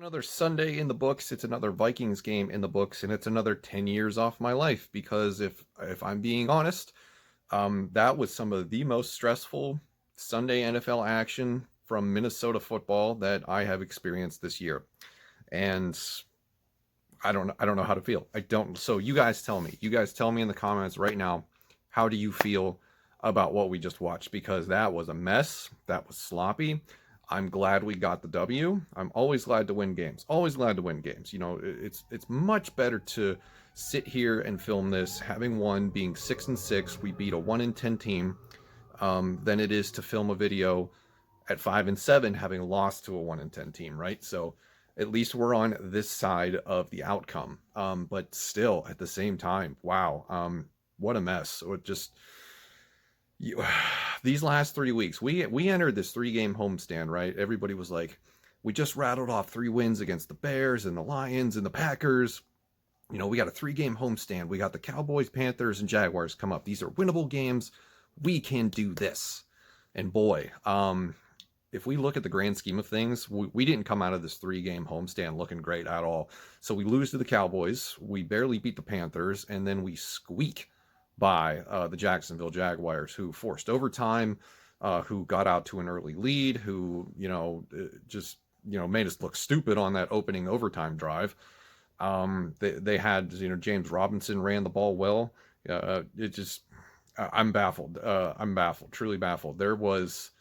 Another Sunday in the books. It's another Vikings game in the books, and it's another 10 years off my life because if I'm being honest, that was some of the most stressful Sunday NFL action from Minnesota football that I have experienced this year. And I don't know how to feel. I don't. So you guys tell me. You guys tell me in the comments right now, how do you feel about what we just watched? Because that was a mess. That was sloppy. I'm glad we got the W. I'm always glad to win games. Always glad to win games. You know, it's much better to sit here and film this, having won, being 6-6. We beat a 1-10 team, than it is to film a video at 5-7, having lost to a 1-10 team. Right. So at least we're on this side of the outcome. But still, at the same time, wow, what a mess. So it just you, these last 3 weeks, we entered this 3-game homestand, right? Everybody was like, we just rattled off 3 wins against the Bears and the Lions and the Packers. You know, we got a 3-game homestand. We got the Cowboys, Panthers, and Jaguars come up. These are winnable games. We can do this. And boy, if we look at the grand scheme of things, we didn't come out of this 3-game homestand looking great at all. So we lose to the Cowboys, we barely beat the Panthers, and then we squeak by the Jacksonville Jaguars, who forced overtime, who got out to an early lead, who just made us look stupid on that opening overtime drive. They had James Robinson ran the ball well. It just I'm baffled. I'm baffled, truly baffled. There was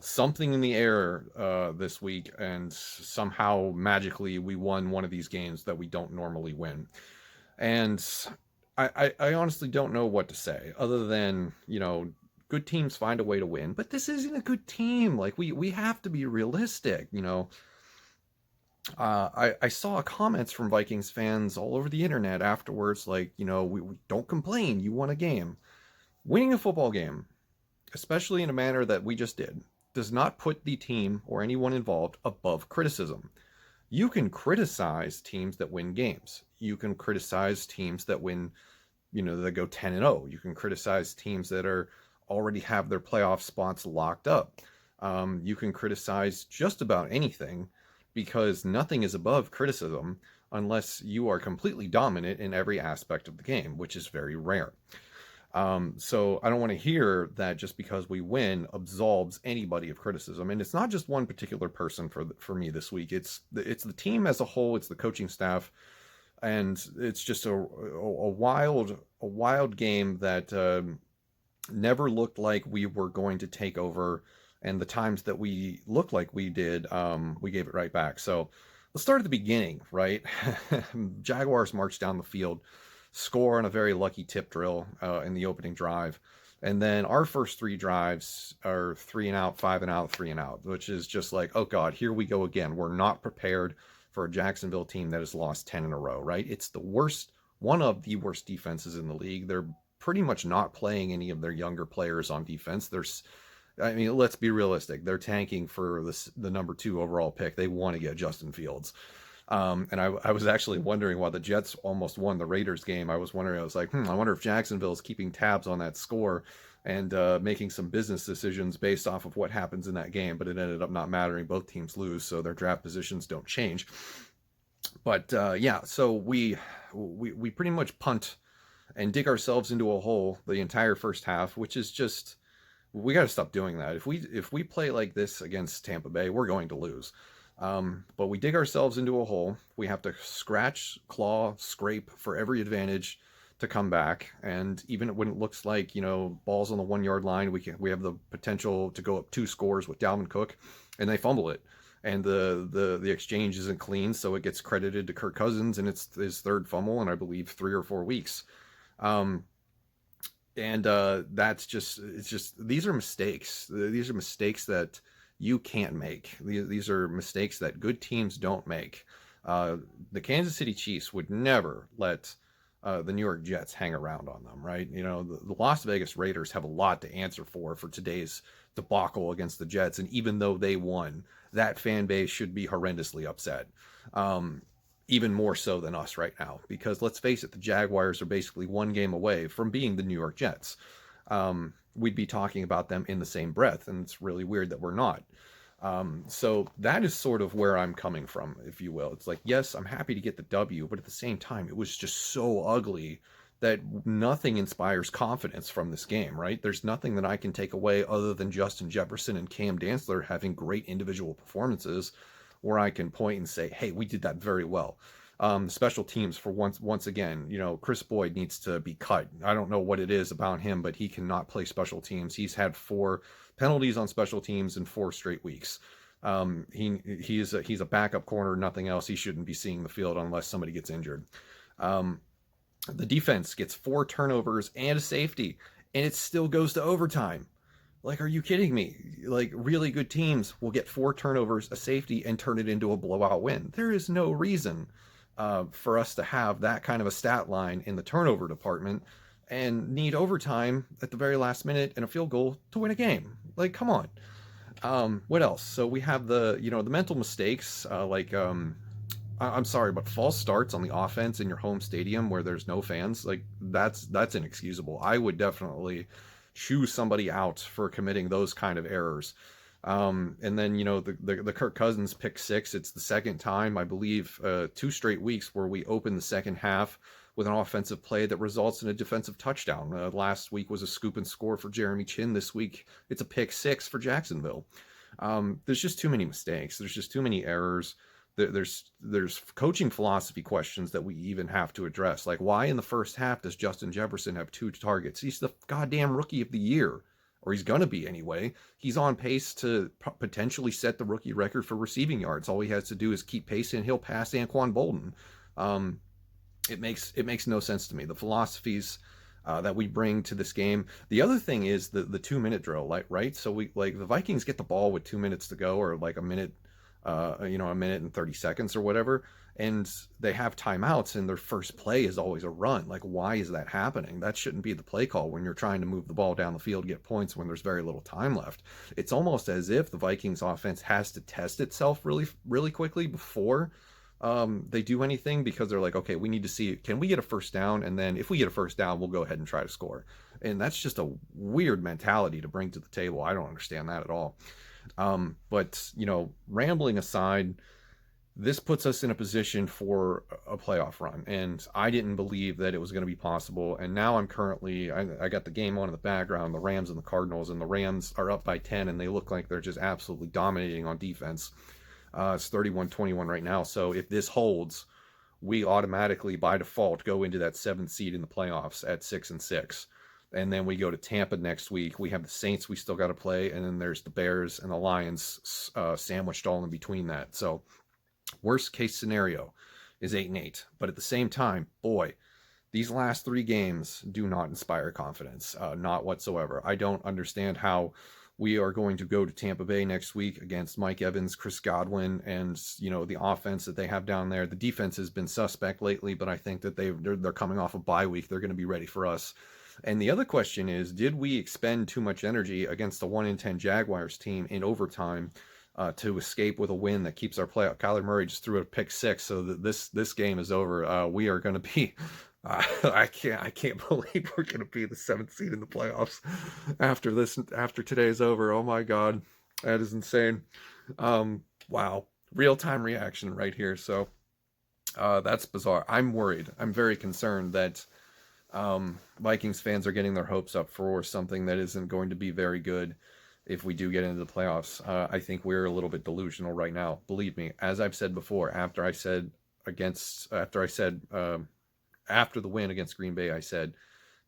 something in the air this week, and somehow magically we won one of these games that we don't normally win. And I honestly don't know what to say other than, good teams find a way to win, but this isn't a good team. Like we have to be realistic. I saw comments from Vikings fans all over the internet afterwards, like, we don't complain. You won a game. Winning a football game, especially in a manner that we just did, does not put the team or anyone involved above criticism. You can criticize teams that win games. You can criticize teams that win, that go 10-0. You can criticize teams that already have their playoff spots locked up. You can criticize just about anything because nothing is above criticism unless you are completely dominant in every aspect of the game, which is very rare. So I don't want to hear that just because we win absolves anybody of criticism. And it's not just one particular person for me this week. It's the team as a whole. It's the coaching staff, and it's just a wild game that never looked like we were going to take over. And the times that we looked like we did, we gave it right back. So let's start at the beginning, right? Jaguars marched down the field, score on a very lucky tip drill in the opening drive. And then our first 3 drives are 3-and-out, 5-and-out, 3-and-out, which is just like, oh God, here we go again. We're not prepared for a Jacksonville team that has lost 10 in a row, right? It's the worst, one of the worst defenses in the league. They're pretty much not playing any of their younger players on defense. Let's be realistic. They're tanking for the number 2 overall pick. They want to get Justin Fields. And I was actually wondering why the Jets almost won the Raiders game. I was like, I wonder if Jacksonville is keeping tabs on that score and making some business decisions based off of what happens in that game. But it ended up not mattering. Both teams lose, so their draft positions don't change. But yeah, so we pretty much punt and dig ourselves into a hole the entire first half, which is just, we got to stop doing that. If we play like this against Tampa Bay, we're going to lose. But we dig ourselves into a hole. We have to scratch, claw, scrape for every advantage to come back. And even when it looks like, balls on the 1-yard line, we have the potential to go up 2 scores with Dalvin Cook, and they fumble it. And the exchange isn't clean, so it gets credited to Kirk Cousins, and it's his 3rd fumble in, I believe, 3 or 4 weeks. That's just, these are mistakes. These are mistakes that you can't make. These are mistakes that good teams don't make. The Kansas City Chiefs would never let the New York Jets hang around on them, right? The Las Vegas Raiders have a lot to answer for today's debacle against the Jets. And even though they won, that fan base should be horrendously upset. Even more so than us right now, because let's face it, the Jaguars are basically 1 game away from being the New York Jets. We'd be talking about them in the same breath, and it's really weird that we're not. So that is sort of where I'm coming from, if you will. It's like, yes, I'm happy to get the W, but at the same time, it was just so ugly that nothing inspires confidence from this game, right? There's nothing that I can take away other than Justin Jefferson and Cam Dantzler having great individual performances where I can point and say, hey, we did that very well. Special teams for once again, Chris Boyd needs to be cut. I don't know what it is about him, but he cannot play special teams. He's had 4 penalties on special teams in 4 straight weeks. He's a backup corner, nothing else. He shouldn't be seeing the field unless somebody gets injured. Um, the defense gets 4 turnovers and a safety, and it still goes to overtime. Like, are you kidding me? Like, really good teams will get 4 turnovers, a safety, and turn it into a blowout win. There is no reason for us to have that kind of a stat line in the turnover department and need overtime at the very last minute and a field goal to win a game. Like, come on. What else? So we have the mental mistakes, I'm sorry, but false starts on the offense in your home stadium where there's no fans, like that's inexcusable. I would definitely choose somebody out for committing those kind of errors. And then the Kirk Cousins pick six. It's the second time, I believe, 2 straight weeks where we open the second half with an offensive play that results in a defensive touchdown. Last week was a scoop and score for Jeremy Chin. This week it's a pick six for Jacksonville. There's just too many mistakes. There's just too many errors. There's coaching philosophy questions that we even have to address. Like, why in the first half does Justin Jefferson have 2 targets? He's the goddamn rookie of the year, or he's gonna be anyway. He's on pace to potentially set the rookie record for receiving yards. All he has to do is keep pace, and he'll pass Anquan Bolden. Um, it makes no sense to me. The philosophies that we bring to this game. The other thing is the 2 minute drill, like, right? So we, like, the Vikings get the ball with 2 minutes to go, or like a minute, a minute and 30 seconds or whatever, and they have timeouts, and their first play is always a run. Like, why is that happening? That shouldn't be the play call when you're trying to move the ball down the field, get points when there's very little time left. It's almost as if the Vikings offense has to test itself really, really quickly before they do anything, because they're like, okay, we need to see, can we get a first down? And then if we get a first down, we'll go ahead and try to score. And that's just a weird mentality to bring to the table. I don't understand that at all. But rambling aside, this puts us in a position for a playoff run, and I didn't believe that it was going to be possible. And now I got the game on in the background, the Rams and the Cardinals, and the Rams are up by 10, and they look like they're just absolutely dominating on defense. It's 31-21 right now. So if this holds, we automatically, by default, go into that 7th seed in the playoffs at 6-6. And then we go to Tampa next week. We have the Saints we still got to play, and then there's the Bears and the Lions sandwiched all in between that. So worst case scenario is 8-8. But at the same time, boy, these last 3 games do not inspire confidence, not whatsoever. I don't understand how we are going to go to Tampa Bay next week against Mike Evans, Chris Godwin, and the offense that they have down there. The defense has been suspect lately, but I think that they're coming off a bye week. They're going to be ready for us. And the other question is, did we expend too much energy against the 1-10 Jaguars team in overtime to escape with a win that keeps our playoff? Kyler Murray just threw a pick six, so that this game is over. We are going to be. I can't believe we're going to be the 7th seed in the playoffs after today's over. Oh my God, that is insane. Wow, real time reaction right here. So that's bizarre. I'm worried. I'm very concerned that Vikings fans are getting their hopes up for something that isn't going to be very good if we do get into the playoffs. I think we're a little bit delusional right now. Believe me, as I've said before, after the win against Green Bay, I said,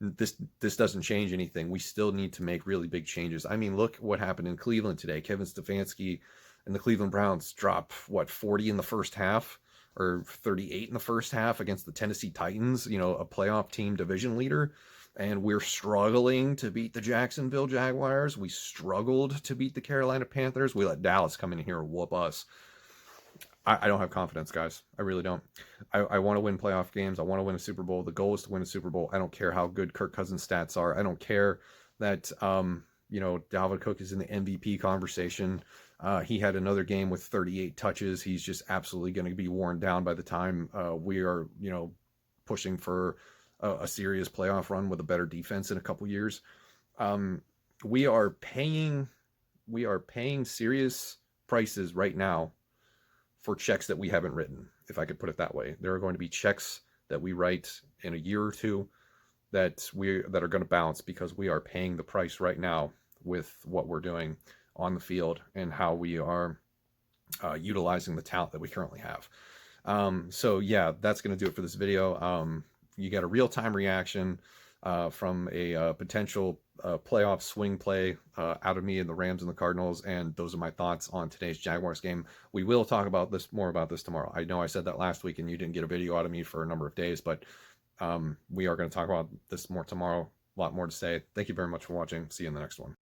this doesn't change anything. We still need to make really big changes. I mean, look what happened in Cleveland today. Kevin Stefanski and the Cleveland Browns drop 40 in the first half, or 38 in the first half against the Tennessee Titans, a playoff team division leader. And we're struggling to beat the Jacksonville Jaguars. We struggled to beat the Carolina Panthers. We let Dallas come in here and whoop us. I don't have confidence, guys. I really don't. I want to win playoff games. I want to win a Super Bowl. The goal is to win a Super Bowl. I don't care how good Kirk Cousins' stats are. I don't care that, Dalvin Cook is in the MVP conversation. He had another game with 38 touches. He's just absolutely going to be worn down by the time we are, pushing for a serious playoff run with a better defense in a couple years. We are paying serious prices right now for checks that we haven't written, if I could put it that way. There are going to be checks that we write in a year or two that are going to bounce because we are paying the price right now with what we're doing on the field and how we are utilizing the talent that we currently have. So yeah, that's going to do it for this video. You get a real-time reaction from a potential playoff swing play out of me and the Rams and the Cardinals, and those are my thoughts on today's Jaguars game. We will talk about this more about this tomorrow. I know I said that last week and you didn't get a video out of me for a number of days, but we are going to talk about this more tomorrow. A lot more to say. Thank you very much for watching. See you in the next one.